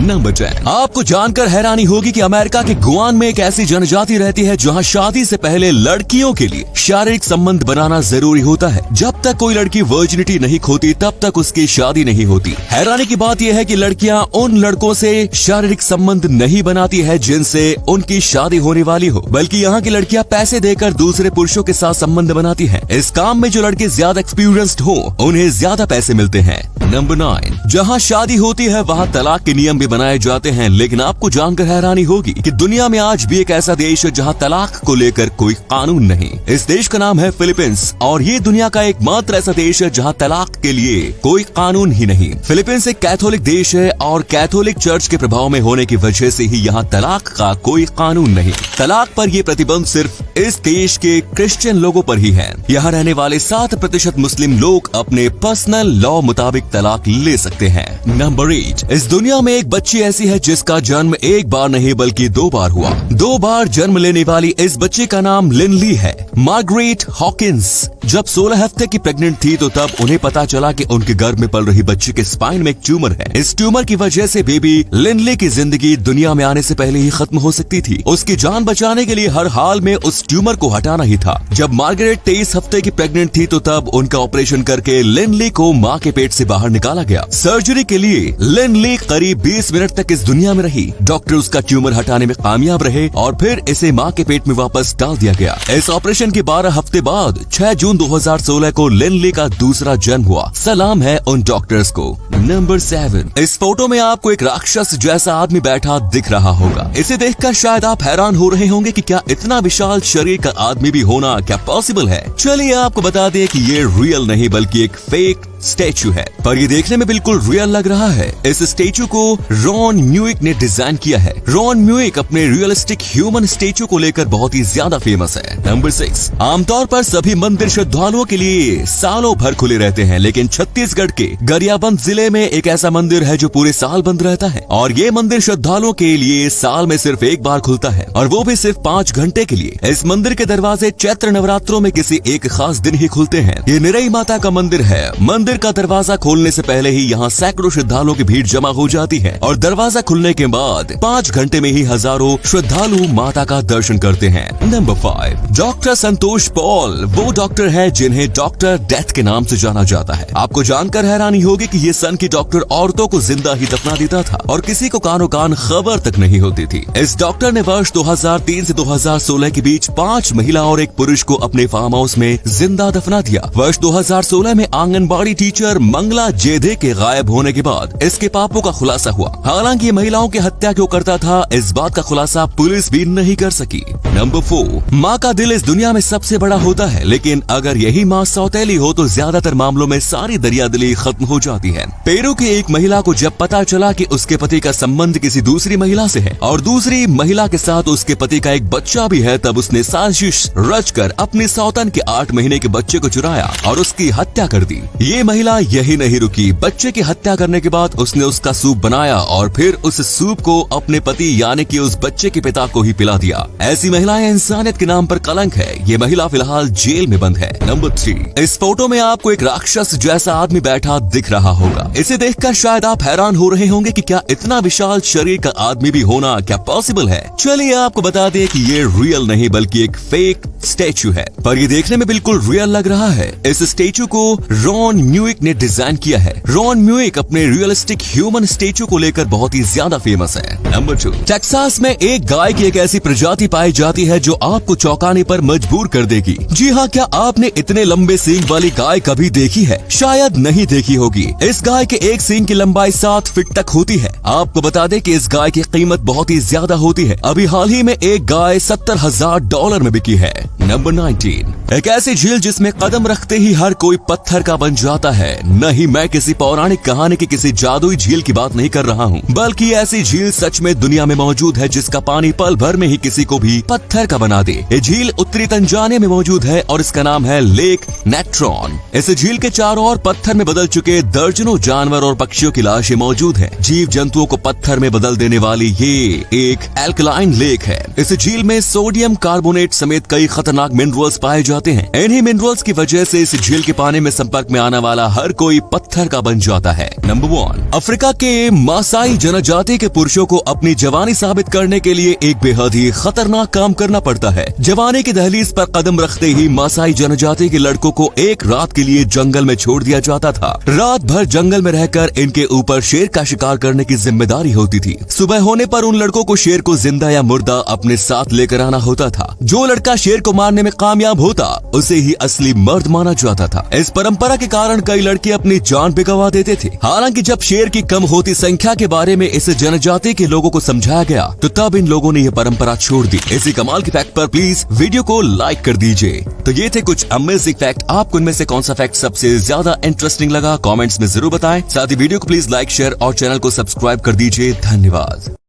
Number 10। आपको जानकर हैरानी होगी कि अमेरिका के गुआन में एक ऐसी जनजाति रहती है जहां शादी से पहले लड़कियों के लिए शारीरिक संबंध बनाना जरूरी होता है। जब तक कोई लड़की वर्जिनिटी नहीं खोती तब तक उसकी शादी नहीं होती। हैरानी की बात यह है कि लड़कियां उन लड़कों से शारीरिक संबंध नहीं बनाती है जिनसे उनकी शादी होने वाली हो, बल्कि यहाँ की लड़कियां पैसे देकर दूसरे पुरुषों के साथ संबंध बनाती हैं। इस काम में जो लड़के ज्यादा एक्सपीरियंस्ड हो उन्हें ज्यादा पैसे मिलते हैं। नंबर 9। जहाँ शादी होती है वहाँ तलाक के नियम भी बनाए जाते हैं, लेकिन आपको जानकर हैरानी होगी कि दुनिया में आज भी एक ऐसा देश है जहाँ तलाक को लेकर कोई कानून नहीं। इस देश का नाम है फिलीपींस और ये दुनिया का एकमात्र ऐसा देश है जहाँ तलाक के लिए कोई कानून ही नहीं। फिलीपींस एक कैथोलिक देश है और कैथोलिक चर्च के प्रभाव में होने की वजह से ही यहाँ तलाक का कोई कानून नहीं। तलाक पर ये प्रतिबंध सिर्फ इस देश के क्रिश्चियन लोगों पर ही है। यहाँ रहने वाले 7% मुस्लिम लोग अपने पर्सनल लॉ मुताबिक तलाक ले सकते हैं। नंबर 8। इस दुनिया में एक बच्ची ऐसी है जिसका जन्म एक बार नहीं बल्कि 2 बार हुआ। 2 बार जन्म लेने वाली इस बच्ची का नाम लिनली है। मार्गरेट हॉकिंस जब 16 हफ्ते की प्रेग्नेंट थी तो तब उन्हें पता चला कि उनके गर्भ में पल रही बच्ची के स्पाइन में एक ट्यूमर है। इस ट्यूमर की वजह से बेबी लिनली की जिंदगी दुनिया में आने से पहले ही खत्म हो सकती थी। उसकी जान बचाने के लिए हर हाल में उस ट्यूमर को हटाना ही था। जब मार्गरेट 23 हफ्ते की प्रेग्नेंट थी तो तब उनका ऑपरेशन करके लिनली को माँ के पेट से बाहर निकाला गया। सर्जरी के लिए लिनली करीब 20 मिनट तक इस दुनिया में रही। डॉक्टर उसका ट्यूमर हटाने में कामयाब रहे और फिर इसे माँ के पेट में वापस डाल दिया गया। इस ऑपरेशन के 12 हफ्ते बाद 6 जून 2016 को लिनली का दूसरा जन्म हुआ। सलाम है उन डॉक्टर्स को। नंबर 7। इस फोटो में आपको एक राक्षस जैसा आदमी बैठा दिख रहा होगा। इसे देखकर शायद आप हैरान हो रहे होंगे कि क्या इतना विशाल शरीर का आदमी भी होना क्या पॉसिबल है। चलिए आपको बता दें कि ये रियल नहीं बल्कि एक फेक स्टैचू है, पर ये देखने में बिल्कुल रियल लग रहा है। इस स्टैचू को रॉन म्यूइक ने डिजाइन किया है। रॉन म्यूइक अपने रियलिस्टिक ह्यूमन स्टैचू को लेकर बहुत ही ज्यादा फेमस है। नंबर 6। आमतौर पर सभी मंदिर श्रद्धालुओं के लिए सालों भर खुले रहते हैं, लेकिन छत्तीसगढ़ के गरियाबंद जिले में एक ऐसा मंदिर है जो पूरे साल बंद रहता है और ये मंदिर श्रद्धालुओं के लिए साल में सिर्फ एक बार खुलता है और वो भी सिर्फ 5 घंटे के लिए। इस मंदिर के दरवाजे चैत्र नवरात्रों में किसी एक खास दिन ही खुलते हैं। ये निरई माता का मंदिर है। मंदिर का दरवाजा खोलने से पहले ही यहाँ सैकड़ों श्रद्धालुओं की भीड़ जमा हो जाती है और दरवाजा खुलने के बाद 5 घंटे में ही हजारों श्रद्धालु माता का दर्शन करते हैं। नंबर 5। डॉक्टर संतोष पॉल वो डॉक्टर है जिन्हें डॉक्टर डेथ के नाम से जाना जाता है। आपको जानकर हैरानी होगी कि ये सन की डॉक्टर औरतों को जिंदा ही दफना देता था और किसी को कानो कान खबर तक नहीं होती थी। इस डॉक्टर ने वर्ष 2003 से 2016 के बीच 5 महिला और 1 पुरुष को अपने फार्म हाउस में जिंदा दफना दिया। वर्ष 2016 में आंगनबाड़ी टीचर मंगला जेधे के गायब होने के बाद इसके पापों का खुलासा हुआ। हालांकि ये महिलाओं की हत्या क्यों करता था इस बात का खुलासा पुलिस भी नहीं कर सकी। नंबर 4। माँ का दिल इस दुनिया में सबसे बड़ा होता है, लेकिन अगर यही माँ सौतेली हो तो ज्यादातर मामलों में सारी दरियादिली खत्म हो जाती है। पेरू की एक महिला को जब पता चला कि उसके पति का संबंध किसी दूसरी महिला से है और दूसरी महिला के साथ उसके पति का एक बच्चा भी है, तब उसने साजिश रचकर अपनी सौतन के 8 महीने के बच्चे को चुराया और उसकी हत्या कर दी। ये महिला यही नहीं रुकी, बच्चे की हत्या करने के बाद उसने उसका सूप बनाया और फिर उस सूप को अपने पति यानी कि उस बच्चे के पिता को ही पिला दिया। ऐसी महिलाएं इंसानियत के नाम पर कलंक है। ये महिला फिलहाल जेल में बंद है। नंबर 3। इस फोटो में आपको एक राक्षस जैसा आदमी बैठा दिख रहा होगा। इसे देखकर शायद आप हैरान हो रहे होंगे कि क्या इतना विशाल शरीर का आदमी भी होना क्या पॉसिबल है। चलिए आपको बता दें कि ये रियल नहीं बल्कि एक फेक स्टैचू है, पर ये देखने में बिल्कुल रियल लग रहा है। इस स्टैचू को रॉन म्यूइक ने डिजाइन किया है। रॉन म्यूइक अपने रियलिस्टिक ह्यूमन स्टैचू को लेकर बहुत ही ज्यादा फेमस है। नंबर 2। टेक्सास में एक गाय की एक ऐसी प्रजाति पाई जाती है जो आपको चौंकाने पर मजबूर कर देगी। जी हाँ, क्या आपने इतने लंबे सींग वाली गाय कभी देखी है? शायद नहीं देखी होगी। इस गाय के एक सींग की लंबाई 7 फीट तक होती है। आपको बता दें कि इस गाय की कीमत बहुत ही ज्यादा होती है। अभी हाल ही में एक गाय $70,000 में बिकी है। नंबर 19। एक ऐसी झील जिसमें कदम रखते ही हर कोई पत्थर का बन जाता है। नहीं, मैं किसी पौराणिक कहानी की किसी जादुई झील की बात नहीं कर रहा हूँ, बल्कि ऐसी झील सच में दुनिया में मौजूद है जिसका पानी पल भर में ही किसी को भी पत्थर का बना दे। ये झील उत्तरी तंजानिया में मौजूद है और इसका नाम है लेक नेट्रॉन। इस झील के चारों ओर पत्थर में बदल चुके दर्जनों जानवर और पक्षियों की लाशें मौजूद हैं। जीव जंतुओं को पत्थर में बदल देने वाली ये एक एल्कलाइन लेक है। इस झील में सोडियम कार्बोनेट समेत कई खतरनाक मिनरल्स पाए जाते हैं। इन्हीं मिनरल्स की वजह से इस झील के पानी में संपर्क में आने वाला हर कोई पत्थर का बन जाता है। नंबर 1, अफ्रीका के मासाई जनजाति के पुरुषों को अपनी जवानी साबित करने के लिए एक बेहद ही खतरनाक काम करना पड़ता है। जवानी की दहलीज पर कदम रखते ही मासाई जनजाति के लड़कों को एक रात के लिए जंगल में छोड़ दिया जाता था। रात भर जंगल में रहकर इनके ऊपर शेर का शिकार करने की जिम्मेदारी होती थी। सुबह होने पर उन लड़कों को शेर को जिंदा या मुर्दा अपने साथ लेकर आना होता था। जो लड़का शेर को मारने में कामयाब होता उसे ही असली मर्द माना जाता था। इस परंपरा के कारण कई लड़के अपनी जान भी गंवा देते थे। हालांकि जब शेर की कम होती संख्या के बारे में इस जनजाति के लोगों को समझाया गया तो तब इन लोगों ने यह परंपरा छोड़ दी। इसी कमाल के फैक्ट पर प्लीज वीडियो को लाइक कर दीजिए। तो ये थे कुछ अमेजिंग फैक्ट। आपको इनमें से कौन सा फैक्ट सबसे ज्यादा इंटरेस्टिंग लगा कमेंट्स में जरूर बताएं। साथ ही वीडियो को प्लीज लाइक, शेयर और चैनल को सब्सक्राइब कर दीजिए। धन्यवाद।